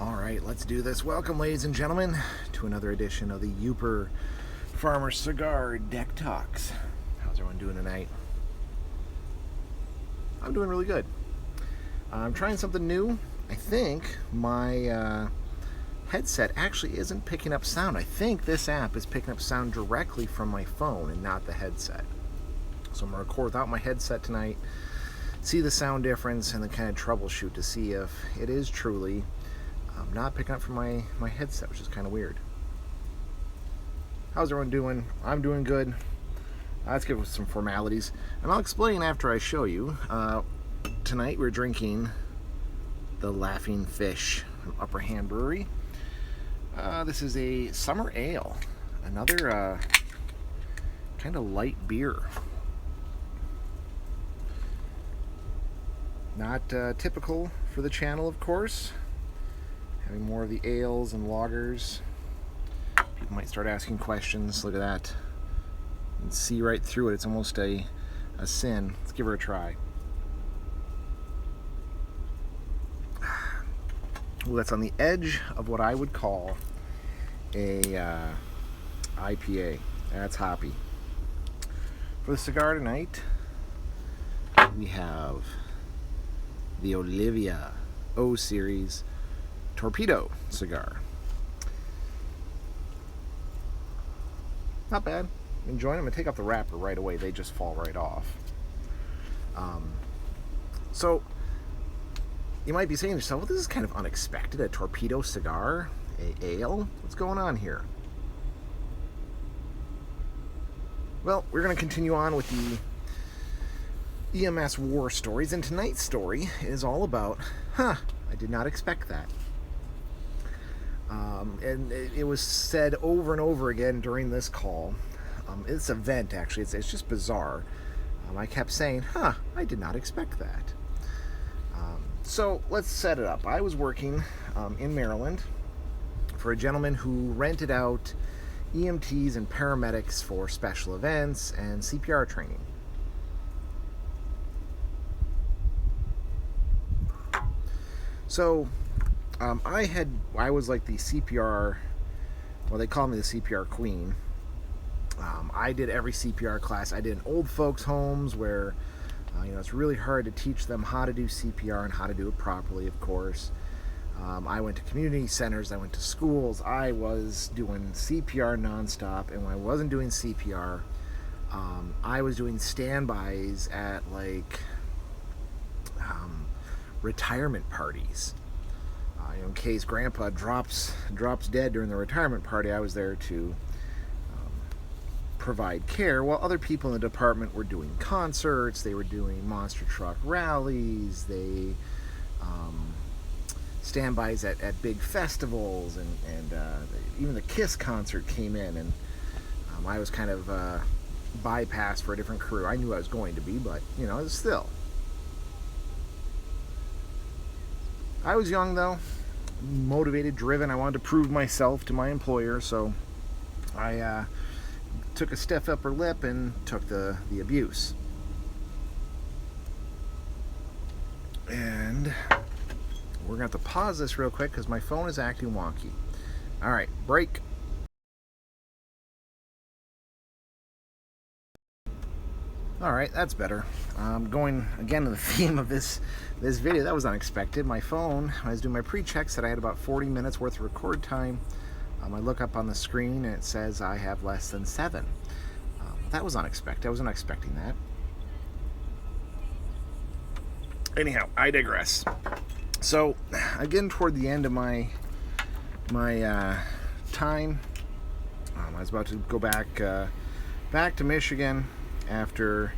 All right, let's do this. Welcome, ladies and gentlemen, to another edition of the Uper Farmer Cigar Deck Talks. How's everyone doing tonight? I'm doing really good. I'm trying something new. I think my headset actually isn't picking up sound. I think this app is picking up sound directly from my phone and not the headset. So I'm going to record without my headset tonight, see the sound difference, and then kind of troubleshoot to see if it is truly not picking up from my headset, which is kind of weird. How's everyone doing? I'm doing good. Let's get with some formalities, and I'll explain after I show you. Tonight we're drinking the Laughing Fish from Upper Hand Brewery. This is a summer ale, another kind of light beer. Not typical for the channel, of course. Having more of the ales and lagers. People might start asking questions. Look at that. You can see right through it. It's almost a sin. Let's give her a try. Well, that's on the edge of what I would call a IPA. That's hoppy. For the cigar tonight, we have the Olivia O Series Torpedo cigar. Not bad. Enjoying them. I'm going to take off the wrapper right away. They just fall right off. So, you might be saying to yourself, well, this is kind of unexpected. A torpedo cigar? A ale? What's going on here? Well, we're going to continue on with the EMS war stories, and tonight's story is all about, I did not expect that. And it was said over and over again during this call. This event, actually, it's just bizarre. I kept saying, I did not expect that. So let's set it up. I was working in Maryland for a gentleman who rented out EMTs and paramedics for special events and CPR training. So I was like the CPR, well, they call me the CPR queen. I did every CPR class. I did in old folks' homes where, it's really hard to teach them how to do CPR and how to do it properly, of course. I went to community centers. I went to schools. I was doing CPR nonstop, and when I wasn't doing CPR, I was doing standbys at retirement parties. In case Grandpa drops dead during the retirement party, I was there to provide care, while other people in the department were doing concerts. They were doing monster truck rallies. They standbys at big festivals, and even the Kiss concert came in, and I was kind of bypassed for a different career. I knew I was going to be, but still. I was young, though, motivated, driven. I wanted to prove myself to my employer, so I took a stiff upper lip and took the abuse. And we're going to have to pause this real quick because my phone is acting wonky. All right, break. All right, that's better. Going again to the theme of this video. That was unexpected. My phone, when I was doing my pre-check, said I had about 40 minutes worth of record time. I look up on the screen and it says I have less than 7. That was unexpected. I wasn't expecting that. Anyhow, I digress. So, again, toward the end of my time, I was about to go back to Michigan after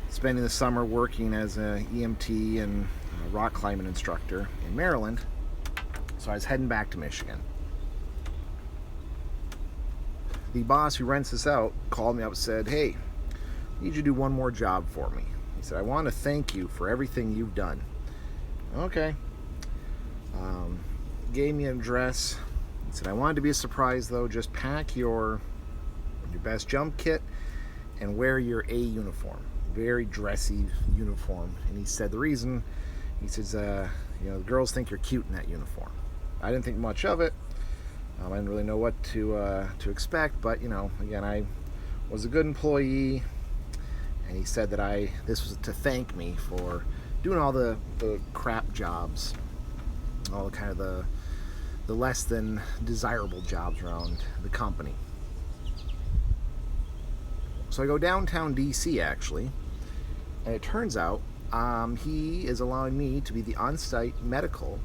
spending the summer working as an EMT and a rock climbing instructor in Maryland. So I was heading back to Michigan. The boss who rents this out called me up and said, "Hey, I need you to do one more job for me." He said, "I want to thank you for everything you've done." Okay. Gave me an address. He said, "I wanted to be a surprise, though. Just pack your best jump kit and wear your A uniform." Very dressy uniform. And he said the reason, he says, the girls think you're cute in that uniform. I didn't think much of it. I didn't really know what to expect, but again, I was a good employee, and he said that this was to thank me for doing all the crap jobs, all the kind of the less than desirable jobs around the company. So I go downtown DC actually, and it turns out he is allowing me to be the on-site medical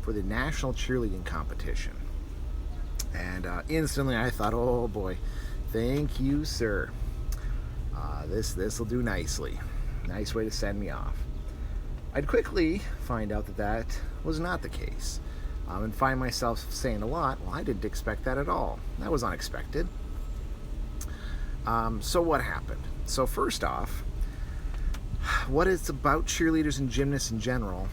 for the national cheerleading competition. And instantly I thought, oh boy, thank you, sir. This will do nicely. Nice way to send me off. I'd quickly find out that was not the case, and find myself saying a lot, well, I didn't expect that at all. That was unexpected. So what happened? So first off, what it's about cheerleaders and gymnasts in general,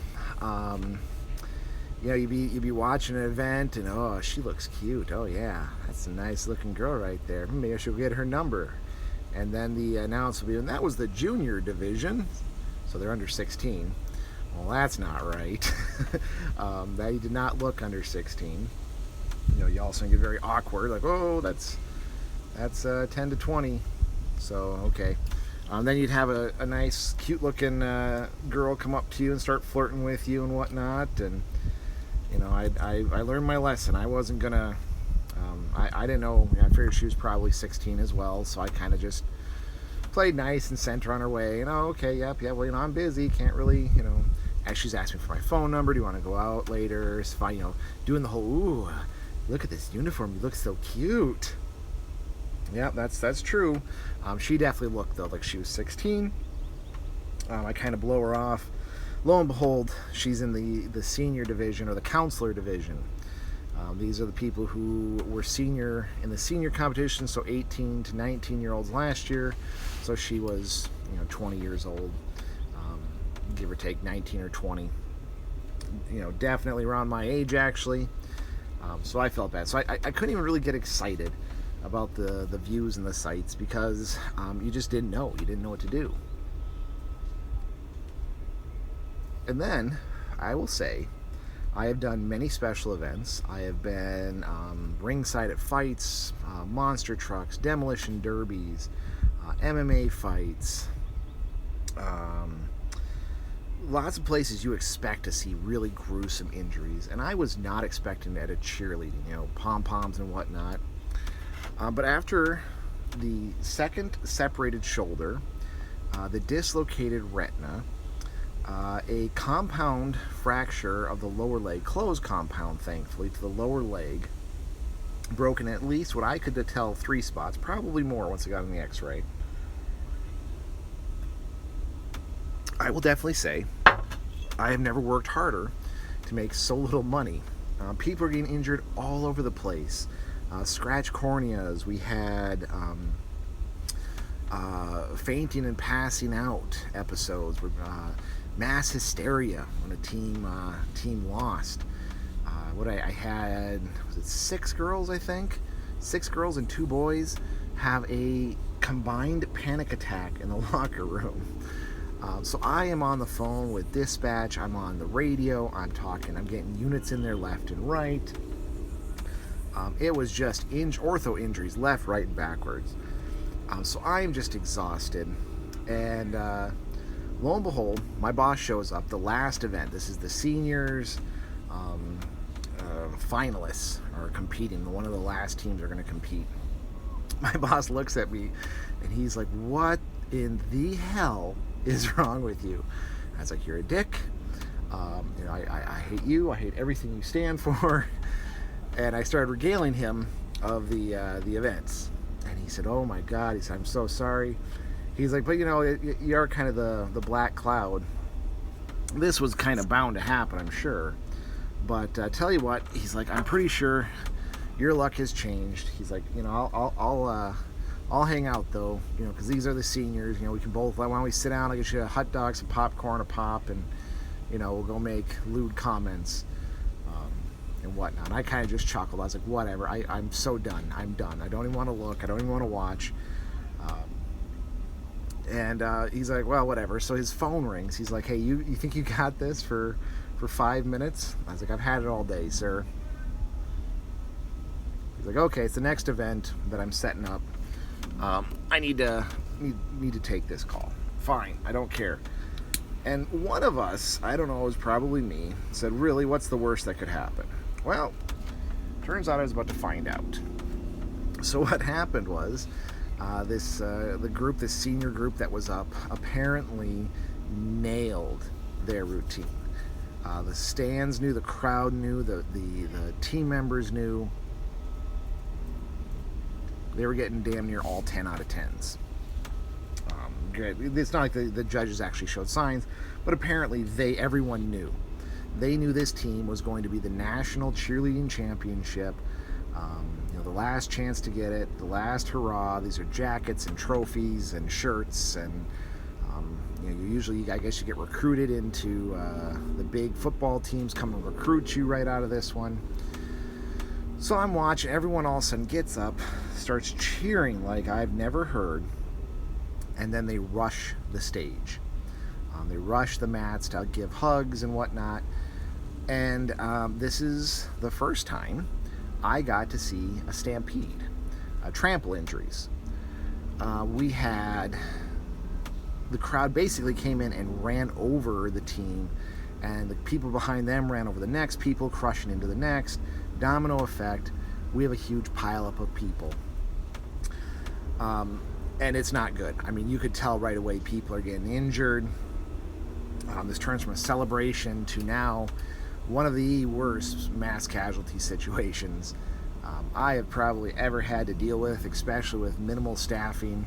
you'd be watching an event and, oh, she looks cute. Oh yeah, that's a nice looking girl right there. Maybe I should get her number. And then the announcer will be, and that was the junior division, so they're under 16. Well, that's not right. They did not look under 16. You also get very awkward, like, oh, that's 10 to 20. So okay. Then you'd have a nice, cute-looking girl come up to you and start flirting with you and whatnot. And I learned my lesson. I wasn't gonna. I didn't know. I figured she was probably 16 as well, so I kind of just played nice and sent her on her way. Okay, yep. Well, I'm busy. Can't really, As she's asking for my phone number, do you want to go out later? It's fine. Doing the whole, ooh, look at this uniform. You look so cute. Yeah, that's true. She definitely looked though like she was 16. I kind of blow her off. Lo and behold, she's in the senior division, or the counselor division. These are the people who were senior in the senior competition, so 18 to 19-year-olds last year. So she was 20 years old, give or take 19 or 20. Definitely around my age actually. So I felt bad. So I couldn't even really get excited about the views and the sights, because you just didn't know. You didn't know what to do. And then, I will say, I have done many special events. I have been ringside at fights, monster trucks, demolition derbies, MMA fights, lots of places you expect to see really gruesome injuries. And I was not expecting that at cheerleading, pom-poms and whatnot. But after the second separated shoulder, the dislocated retina, a compound fracture of the lower leg, closed compound thankfully, to the lower leg, broken at least what I could tell 3 spots, probably more once I got in the x-ray. I will definitely say I have never worked harder to make so little money. People are getting injured all over the place. Scratch corneas. We had fainting and passing out episodes. Mass hysteria when a team lost. I had, was it 6 girls, I think? 6 girls and 2 boys have a combined panic attack in the locker room. So I am on the phone with dispatch, I'm on the radio, I'm getting units in there left and right. It was just ortho injuries left, right, and backwards. So I am just exhausted. And lo and behold, my boss shows up, the last event. This is the seniors. Finalists are competing. One of the last teams are going to compete. My boss looks at me and he's like, what in the hell is wrong with you? I was like, you're a dick. I hate you. I hate everything you stand for. And I started regaling him of the events. And he said, oh my God. He said, I'm so sorry. He's like, but you are kind of the black cloud. This was kind of bound to happen, I'm sure. But tell you what, he's like, I'm pretty sure your luck has changed. He's like, I'll hang out though, because these are the seniors. We can both. Why don't we sit down? I'll get you hot dogs, some popcorn, a pop, and we'll go make lewd comments and whatnot. And I kind of just chuckled. I was like, whatever. I'm so done. I'm done. I don't even want to look. I don't even want to watch. And he's like, well, whatever. So his phone rings. He's like, hey, you think you got this for 5 minutes? I was like, I've had it all day, sir. Like, okay, it's the next event that I'm setting up. I need to take this call. Fine, I don't care. And one of us, I don't know, it was probably me, said, really, what's the worst that could happen? Well, turns out I was about to find out. So what happened was, this senior group that was up, apparently nailed their routine. The stands knew, the crowd knew, the team members knew. They were getting damn near all 10 out of 10s. It's not like the judges actually showed signs, but apparently everyone knew. They knew this team was going to be the national cheerleading championship. The last chance to get it, the last hurrah. These are jackets and trophies and shirts, and I guess you get recruited into the big football teams come and recruit you right out of this one. So I'm watching, everyone all of a sudden gets up, starts cheering like I've never heard, and then they rush the stage. They rush the mats to give hugs and whatnot, and this is the first time I got to see a stampede, trample injuries. We had the crowd basically came in and ran over the team, and the people behind them ran over the next people, crushing into the next. Domino effect. We have a huge pileup of people. And it's not good. I mean, you could tell right away people are getting injured. This turns from a celebration to now one of the worst mass casualty situations I have probably ever had to deal with, especially with minimal staffing.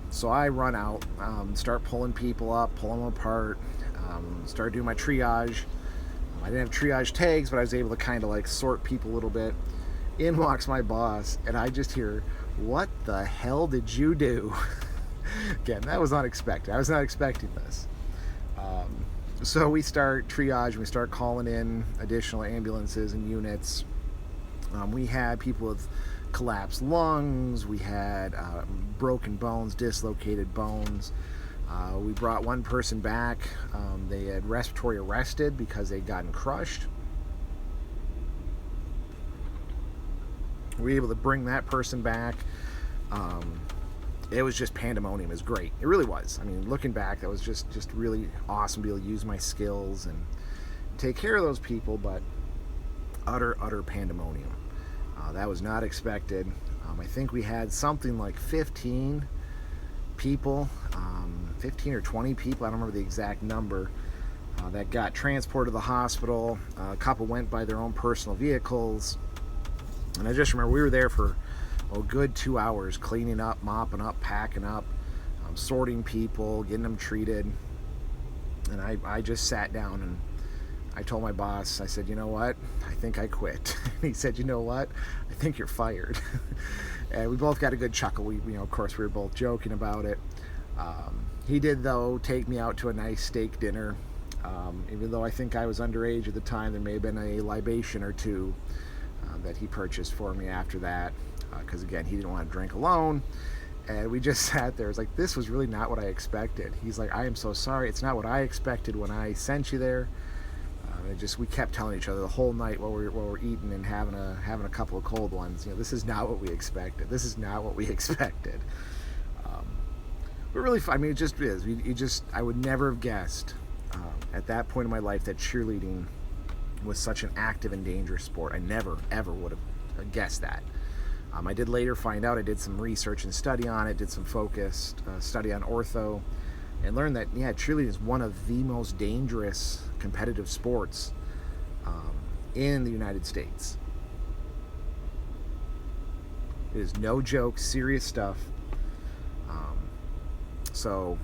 So I run out, start pulling people up, pulling them apart, start doing my triage. I didn't have triage tags, but I was able to kind of like sort people a little bit. In walks my boss, and I just hear, "What the hell did you do?" Again, that was unexpected. I was not expecting this. So we start triage, we start calling in additional ambulances and units. We had people with collapsed lungs, we had broken bones, dislocated bones. We brought one person back. They had respiratory arrested because they'd gotten crushed. We were able to bring that person back. It was just pandemonium. It was great. It really was. I mean, looking back, that was just really awesome to be able to use my skills and take care of those people, but utter pandemonium. That was not expected. I think we had something like 15 people, 15 or 20 people, I don't remember the exact number, that got transported to the hospital. A couple went by their own personal vehicles. And I just remember we were there for a good 2 hours, cleaning up, mopping up, packing up, sorting people, getting them treated. And I just sat down and I told my boss, I said, you know what, I think I quit. He said, you know what, I think you're fired. And we both got a good chuckle. Of course, we were both joking about it. He did, though, take me out to a nice steak dinner. Even though I think I was underage at the time, there may have been a libation or two that he purchased for me after that. Because, again, he didn't want to drink alone. And we just sat there. It's like, this was really not what I expected. He's like, I am so sorry. It's not what I expected when I sent you there. We kept telling each other the whole night while we're eating and having a couple of cold ones. This is not what we expected. This is not what we expected. But really, I mean, it just is. I would never have guessed at that point in my life that cheerleading was such an active and dangerous sport. I never, ever would have guessed that. I did later find out. I did some research and study on it, did some focused study on ortho, and learned that, cheerleading is one of the most dangerous competitive sports in the United States. It is no joke, serious stuff. So,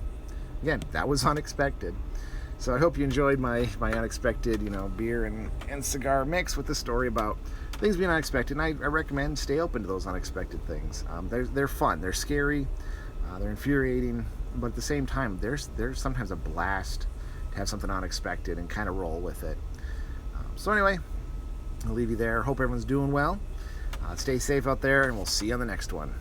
again, that was unexpected. So I hope you enjoyed my unexpected, beer and cigar mix with the story about things being unexpected. And I recommend stay open to those unexpected things. They're fun. They're scary. They're infuriating. But at the same time, there's sometimes a blast to have something unexpected and kind of roll with it. So anyway, I'll leave you there. Hope everyone's doing well. Stay safe out there, and we'll see you on the next one.